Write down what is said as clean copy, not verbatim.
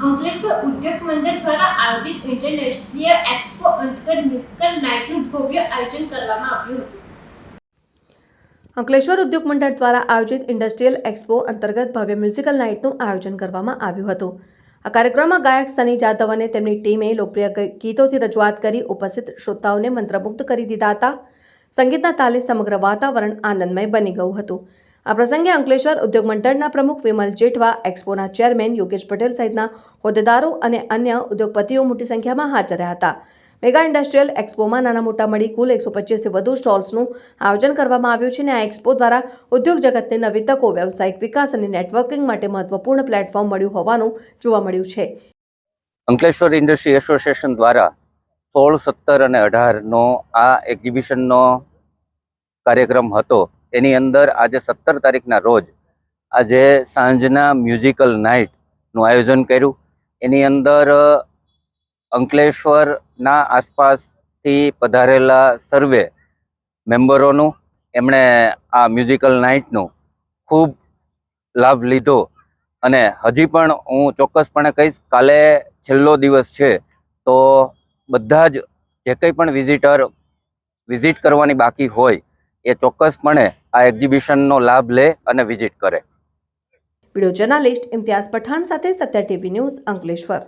અંકલેશ્વર ઉદ્યોગ મંડળ દ્વારા આયોજિત ઇન્ટરનેશનલ એક્સપો અંતર્ગત મ્યુઝિકલ નાઇટનું ભવ્ય આયોજન કરવામાં આવ્યું હતું। અંકલેશ્વર ઉદ્યોગ મંડળ દ્વારા આયોજિત ઇન્ડસ્ટ્રીયલ એક્સપો અંતર્ગત ભવ્ય મ્યુઝિકલ નાઇટનું આયોજન કરવામાં આવ્યું હતું। આ કાર્યક્રમમાં ગાયક સની જાદવ અને તેમની ટીમે લોકપ્રિય ગીતોથી રજૂઆત કરી ઉપસ્થિત શ્રોતાઓને મંત્રમુગ્ધ કરી દીધા હતા। સંગીતના તાલે સમગ્ર વાતાવરણ આનંદમય બની ગયું હતું। આ પ્રસંગે અંકલેશ્વર ઉદ્યોગ મંડળના પ્રમુખ વિમલ જેઠવા, એક્સપોના ચેરમેન યોગેશ પટેલ સહિતના હોદ્દેદારો અને અન્ય ઉદ્યોગપતિઓ મોટી સંખ્યામાં હાજર રહ્યા હતા। મેગા ઇન્ડસ્ટ્રીયલ એક્સપોમાં નાના મોટા મળી કુલ 125થી વધુ સ્ટોલ્સનું આયોજન કરવામાં આવ્યું છે અને આ એક્સપો દ્વારા ઉદ્યોગ જગતને નવી તકો, વ્યવસાયિક વિકાસ અને નેટવર્કિંગ માટે મહત્વપૂર્ણ પ્લેટફોર્મ મળ્યું હોવાનું જોવા મળ્યું છે। અંકલેશ્વર ઇન્ડસ્ટ્રી એસોસિએશન દ્વારા 16, 17 અને 18નો આ એક્ઝિબિશનનો કાર્યક્રમ હતો। એની અંદર આજે 17 તારીખના રોજ આજે સાંજના મ્યુઝિકલ નાઇટનું આયોજન કર્યું। એની અંદર અંકલેશ્વરના આસપાસથી પધારેલા સર્વે મેમ્બરોનું એમણે આ મ્યુઝિકલ નાઇટનું ખૂબ લાભ લીધો અને હજી પણ હું ચોક્કસપણે કહીશ, કાલે છેલ્લો દિવસ છે તો બધા જ જે કંઈ પણ વિઝિટ કરવાની બાકી હોય એ ચોક્કસપણે આ એક્ઝિબિશનનો લાભ લે અને વિઝિટ કરે। વિડીયો જર્નાલિસ્ટ ઇમ્તિયાઝ પઠાણ સાથે સત્ય ટીવી ન્યૂઝ, અંકલેશ્વર।